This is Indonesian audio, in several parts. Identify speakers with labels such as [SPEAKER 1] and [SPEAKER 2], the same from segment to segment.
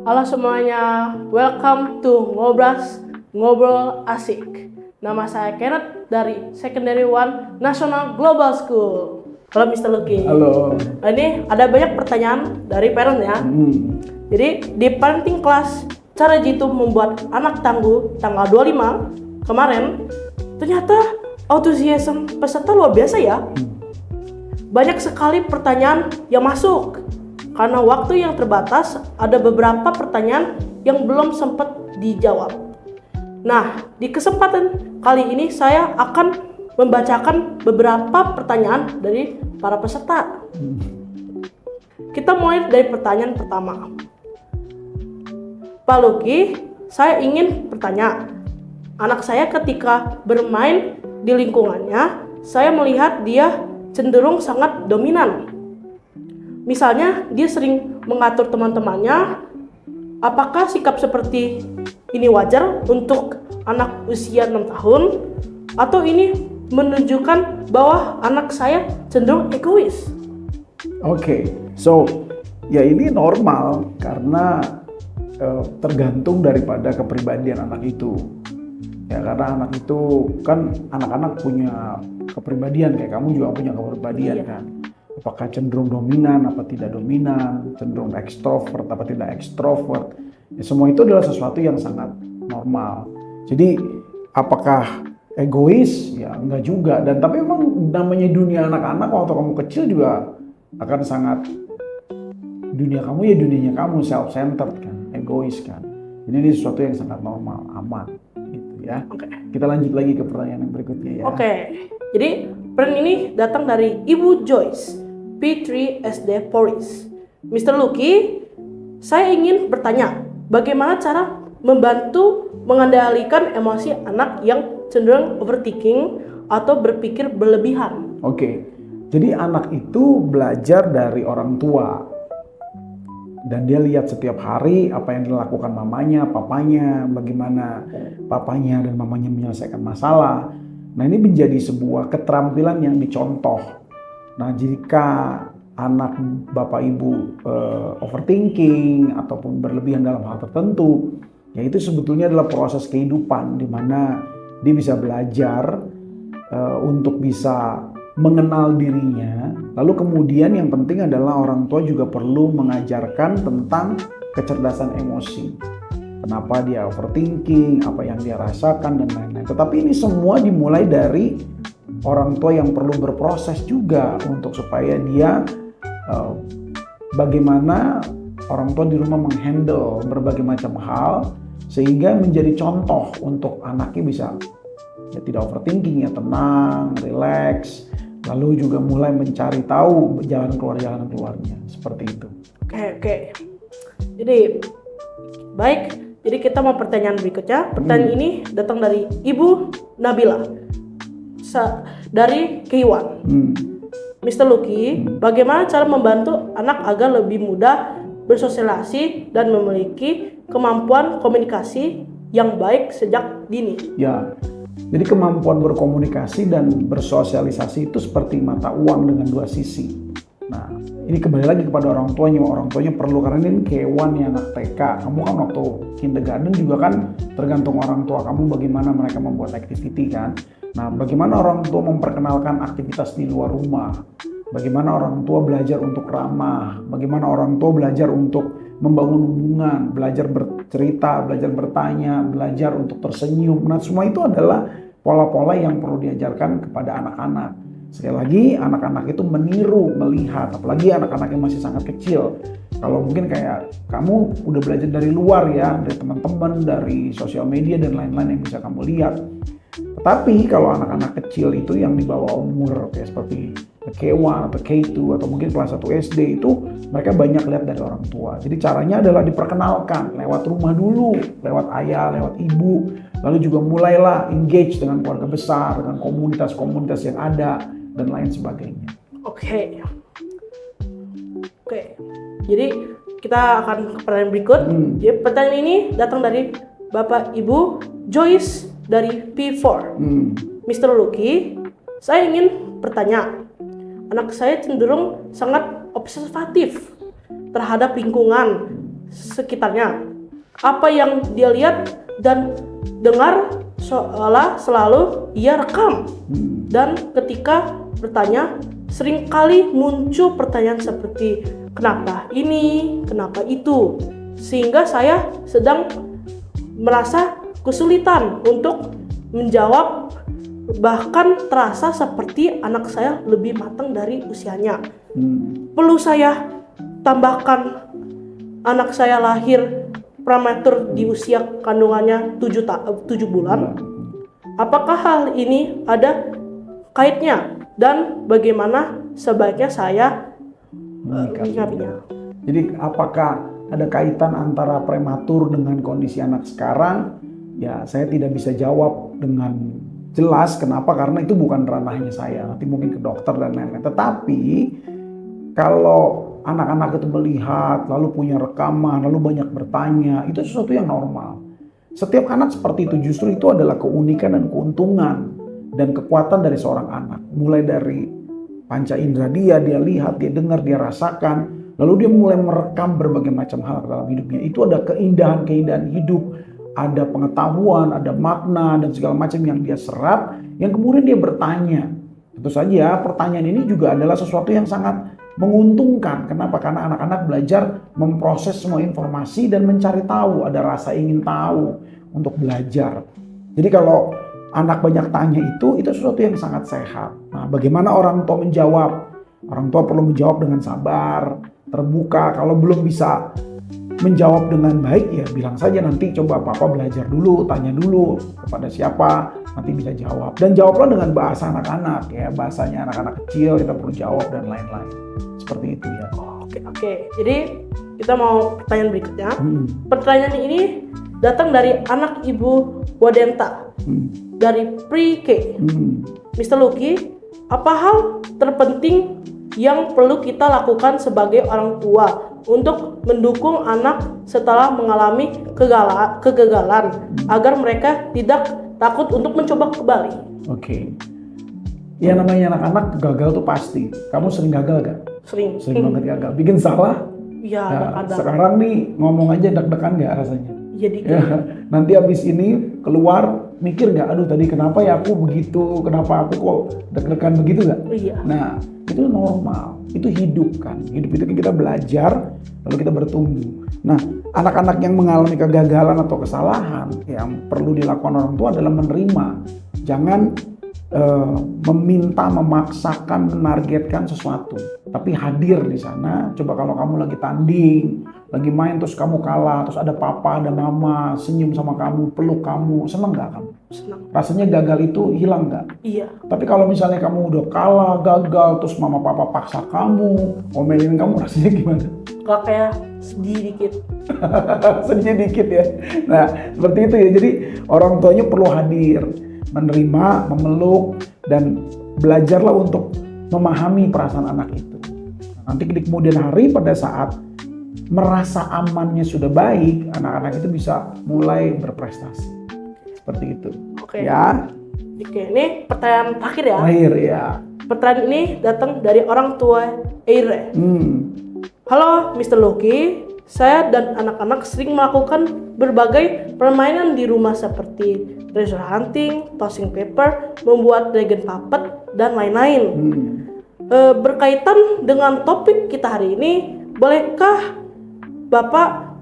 [SPEAKER 1] Halo semuanya, welcome to Ngobras Ngobrol Asik. Nama saya Kenneth dari Secondary One National Global School. Halo Mr. Lucky.
[SPEAKER 2] Halo.
[SPEAKER 1] Ini ada banyak pertanyaan dari parent ya. Jadi di parenting class, cara Jitu membuat anak tangguh tanggal 25 kemarin, ternyata antusiasme peserta luar biasa ya. Banyak sekali pertanyaan yang masuk. Karena waktu yang terbatas, ada beberapa pertanyaan yang belum sempat dijawab. Nah, di kesempatan kali ini saya akan membacakan beberapa pertanyaan dari para peserta. Kita mulai dari pertanyaan pertama. Pak Lucky, saya ingin bertanya. Anak saya ketika bermain di lingkungannya, saya melihat dia cenderung sangat dominan. Misalnya, dia sering mengatur teman-temannya. Apakah sikap seperti ini wajar untuk anak usia 6 tahun? Atau ini menunjukkan bahwa anak saya cenderung egois?
[SPEAKER 2] Oke, so ya ini normal karena tergantung daripada kepribadian anak itu. Ya karena anak itu kan anak-anak punya kepribadian kayak kamu juga punya kepribadian kan. Apakah cenderung dominan, apa tidak dominan, cenderung ekstrovert, apa tidak ekstrovert. Ya, semua itu adalah sesuatu yang sangat normal. Jadi apakah egois? Ya enggak juga. Dan tapi memang namanya dunia anak-anak waktu kamu kecil juga akan sangat, dunia kamu ya dunianya kamu, self-centered kan, egois kan. Jadi ini sesuatu yang sangat normal, aman gitu ya. Kita lanjut lagi ke pertanyaan yang berikutnya ya.
[SPEAKER 1] Jadi pertanyaan ini datang dari Ibu Joyce, P3 SD Poris. Mr. Lucky, saya ingin bertanya, bagaimana cara membantu mengendalikan emosi anak yang cenderung overthinking atau berpikir berlebihan?
[SPEAKER 2] Oke, jadi anak itu belajar dari orang tua. Dan dia lihat setiap hari apa yang dilakukan mamanya, papanya, bagaimana papanya dan mamanya menyelesaikan masalah. Nah ini menjadi sebuah keterampilan yang dicontoh. Nah jika anak bapak ibu overthinking ataupun berlebihan dalam hal tertentu, ya itu sebetulnya adalah proses kehidupan di mana dia bisa belajar untuk bisa mengenal dirinya. Lalu kemudian yang penting adalah orang tua juga perlu mengajarkan tentang kecerdasan emosi. Kenapa dia overthinking, apa yang dia rasakan dan lain-lain. Tetapi ini semua dimulai dari orang tua yang perlu berproses juga untuk supaya dia bagaimana orang tua di rumah menghandle berbagai macam hal sehingga menjadi contoh untuk anaknya bisa ya tidak overthinking, ya tenang, relax, lalu juga mulai mencari tahu jalan keluarnya seperti itu.
[SPEAKER 1] Oke. Jadi baik. Jadi kita mau pertanyaan berikutnya. Pertanyaan ini datang dari Ibu Nabila dari Kiwan. Mr. Lucky, bagaimana cara membantu anak agar lebih mudah bersosialisasi dan memiliki kemampuan komunikasi yang baik sejak dini?
[SPEAKER 2] Ya, jadi kemampuan berkomunikasi dan bersosialisasi itu seperti mata uang dengan dua sisi. Nah, ini kembali lagi kepada orang tuanya. Orang tuanya perlu, karena ini K1 ya anak TK. Kamu kan waktu kindergarten juga kan tergantung orang tua kamu bagaimana mereka membuat activity kan. Nah, bagaimana orang tua memperkenalkan aktivitas di luar rumah. Bagaimana orang tua belajar untuk ramah. Bagaimana orang tua belajar untuk membangun hubungan. Belajar bercerita, belajar bertanya, belajar untuk tersenyum. Nah, semua itu adalah pola-pola yang perlu diajarkan kepada anak-anak. Sekali lagi, anak-anak itu meniru, melihat, apalagi anak-anak yang masih sangat kecil. Kalau mungkin kayak kamu udah belajar dari luar ya, dari teman-teman, dari sosial media dan lain-lain yang bisa kamu lihat. Tetapi kalau anak-anak kecil itu yang di bawah umur kayak seperti K1 atau K2 atau mungkin kelas 1 SD itu mereka banyak lihat dari orang tua. Jadi caranya adalah diperkenalkan lewat rumah dulu, lewat ayah, lewat ibu. Lalu juga mulailah engage dengan keluarga besar, dengan komunitas-komunitas yang ada dan lain sebagainya.
[SPEAKER 1] Oke. Jadi kita akan ke pertanyaan berikut. Jadi pertanyaan ini datang dari Bapak Ibu Joyce dari P4. Mr. Lucky, saya ingin bertanya. Anak saya cenderung sangat observatif terhadap lingkungan sekitarnya. Apa yang dia lihat dan dengar seolah selalu ia rekam. Dan ketika bertanya, seringkali muncul pertanyaan seperti kenapa ini, kenapa itu, sehingga saya sedang merasa kesulitan untuk menjawab, bahkan terasa seperti anak saya lebih matang dari usianya. Perlu saya tambahkan, anak saya lahir prematur di usia kandungannya 7 bulan. Apakah hal ini ada kaitnya dan bagaimana sebaiknya saya menyikapinya?
[SPEAKER 2] Jadi apakah ada kaitan antara prematur dengan kondisi anak sekarang? Ya, saya tidak bisa jawab dengan jelas. Kenapa? Karena itu bukan ranahnya saya. Nanti mungkin ke dokter dan lain-lain. Tetapi kalau anak-anak itu melihat, lalu punya rekaman, lalu banyak bertanya, itu sesuatu yang normal. Setiap anak seperti itu, justru itu adalah keunikan dan keuntungan dan kekuatan dari seorang anak. Mulai dari panca indera dia lihat, dia dengar, dia rasakan, lalu dia mulai merekam berbagai macam hal dalam hidupnya. Itu ada keindahan-keindahan hidup, ada pengetahuan, ada makna, dan segala macam yang dia serap, yang kemudian dia bertanya. Tentu saja pertanyaan ini juga adalah sesuatu yang sangat menguntungkan. Kenapa? Karena anak-anak belajar memproses semua informasi dan mencari tahu, ada rasa ingin tahu untuk belajar. Jadi kalau anak banyak tanya itu sesuatu yang sangat sehat. Nah, bagaimana orang tua menjawab? Orang tua perlu menjawab dengan sabar, terbuka. Kalau belum bisa menjawab dengan baik, ya bilang saja, nanti coba papa belajar dulu, tanya dulu kepada siapa, nanti bisa jawab. Dan jawablah dengan bahasa anak-anak, ya bahasanya anak-anak kecil, kita perlu jawab dan lain-lain. Seperti itu ya.
[SPEAKER 1] Oke. Jadi kita mau pertanyaan berikutnya. Pertanyaan ini datang dari anak ibu Wadenta dari Pre-K. Mr. Lucky, apa hal terpenting yang perlu kita lakukan sebagai orang tua untuk mendukung anak setelah mengalami kegagalan agar mereka tidak takut untuk mencoba kembali?
[SPEAKER 2] Oke. Ya namanya anak-anak gagal tuh pasti. Kamu sering gagal gak?
[SPEAKER 1] Sering
[SPEAKER 2] banget gagal. Bikin salah?
[SPEAKER 1] Iya,
[SPEAKER 2] Nah, sekarang nih ngomong aja deg-degan gak rasanya?
[SPEAKER 1] Jadi
[SPEAKER 2] Ya, nanti habis ini keluar mikir gak? Aduh tadi kenapa ya aku begitu? Kenapa aku kok deg-degan begitu gak?
[SPEAKER 1] Iya.
[SPEAKER 2] Nah itu normal. Itu hidup kan. Hidup itu kan kita belajar lalu kita bertumbuh. Nah anak-anak yang mengalami kegagalan atau kesalahan yang perlu dilakukan orang tua adalah menerima. Jangan meminta, memaksakan, menargetkan sesuatu, tapi hadir di sana. Coba kalau kamu lagi tanding, lagi main terus kamu kalah, terus ada papa, ada mama senyum sama kamu, peluk kamu, seneng nggak kamu?
[SPEAKER 1] Senang.
[SPEAKER 2] Rasanya gagal itu hilang nggak?
[SPEAKER 1] Iya.
[SPEAKER 2] Tapi kalau misalnya kamu udah kalah, gagal, terus mama papa paksa kamu, omelin kamu, rasanya gimana?
[SPEAKER 1] Gak kayak sedih dikit.
[SPEAKER 2] Sedih dikit ya. Nah seperti itu ya. Jadi orang tuanya perlu hadir, menerima, memeluk, dan belajarlah untuk memahami perasaan anak itu. Nanti di kemudian hari pada saat merasa amannya sudah baik, anak-anak itu bisa mulai berprestasi. Seperti itu.
[SPEAKER 1] Oke.
[SPEAKER 2] Ya.
[SPEAKER 1] Oke, ini pertanyaan terakhir ya.
[SPEAKER 2] Terakhir ya.
[SPEAKER 1] Pertanyaan ini datang dari orang tua Eire. Halo Mr. Lucky, saya dan anak-anak sering melakukan berbagai permainan di rumah seperti treasure hunting, tossing paper, membuat dragon puppet, dan lain-lain. Berkaitan dengan topik kita hari ini, bolehkah Bapak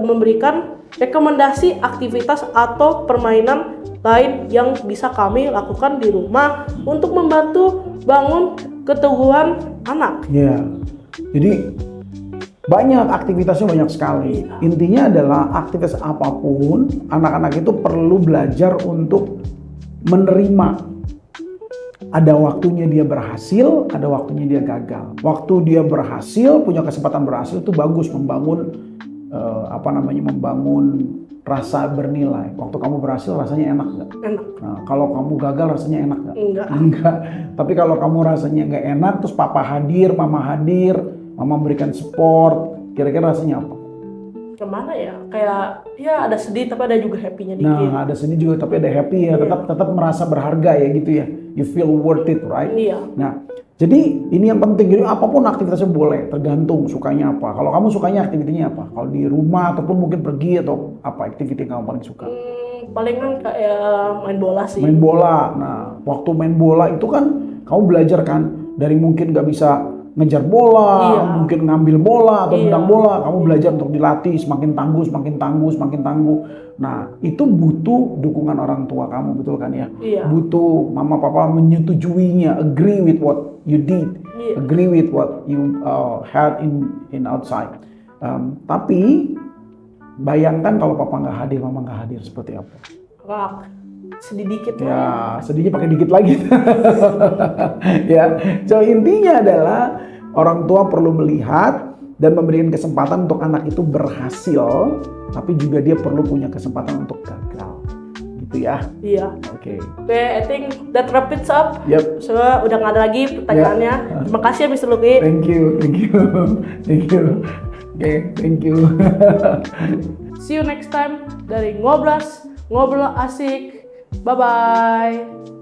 [SPEAKER 1] memberikan rekomendasi aktivitas atau permainan lain yang bisa kami lakukan di rumah untuk membantu bangun keteguhan anak?
[SPEAKER 2] Ya, jadi banyak aktivitasnya, banyak sekali. Intinya adalah aktivitas apapun, anak-anak itu perlu belajar untuk menerima. Ada waktunya dia berhasil, ada waktunya dia gagal. Waktu dia berhasil, punya kesempatan berhasil itu bagus, membangun membangun rasa bernilai. Waktu kamu berhasil rasanya enak nggak?
[SPEAKER 1] Enak.
[SPEAKER 2] Nah, kalau kamu gagal rasanya enak nggak?
[SPEAKER 1] Enggak.
[SPEAKER 2] Tapi kalau kamu rasanya nggak enak, terus papa hadir, mama berikan support, kira-kira rasanya apa?
[SPEAKER 1] Kemana ya? Kayak ya ada sedih tapi ada juga happy-nya dikit.
[SPEAKER 2] Nah, ada sedih juga tapi ada happy ya. Tetap merasa berharga ya gitu ya. You feel worth it, right?
[SPEAKER 1] Iya.
[SPEAKER 2] Nah, Jadi ini yang penting, jadi apapun aktivitasnya boleh, tergantung sukanya apa. Kalau kamu sukanya aktivitinya apa? Kalau di rumah ataupun mungkin pergi atau apa aktiviti yang kamu paling suka?
[SPEAKER 1] Palingan kayak main bola sih.
[SPEAKER 2] Main bola. Nah, waktu main bola itu kan kamu belajar kan dari mungkin nggak bisa ngejar bola,
[SPEAKER 1] Iya.
[SPEAKER 2] mungkin ngambil bola atau
[SPEAKER 1] Iya.
[SPEAKER 2] nendang bola, kamu belajar untuk dilatih semakin tangguh, semakin tangguh, semakin tangguh. Nah, itu butuh dukungan orang tua kamu, betul kan ya?
[SPEAKER 1] Iya.
[SPEAKER 2] Butuh mama papa menyetujuinya, agree with what you did,
[SPEAKER 1] Iya.
[SPEAKER 2] agree with what you had in outside. Tapi bayangkan kalau papa nggak hadir, mama nggak hadir, seperti apa?
[SPEAKER 1] Wah, sedih dikit lah.
[SPEAKER 2] Ya, sedihnya pakai dikit lagi. Ya, so intinya adalah orang tua perlu melihat dan memberikan kesempatan untuk anak itu berhasil, tapi juga dia perlu punya kesempatan untuk gagal. Gitu ya.
[SPEAKER 1] Iya.
[SPEAKER 2] Oke.
[SPEAKER 1] Oke, I think that wrap it up.
[SPEAKER 2] Yep.
[SPEAKER 1] So, udah nggak ada lagi pertanyaannya. Terima kasih ya Mr. Luki.
[SPEAKER 2] Thank you. Thank you. Oke, thank you.
[SPEAKER 1] See you next time dari Ngobras, Ngobrol Asik. Bye-bye.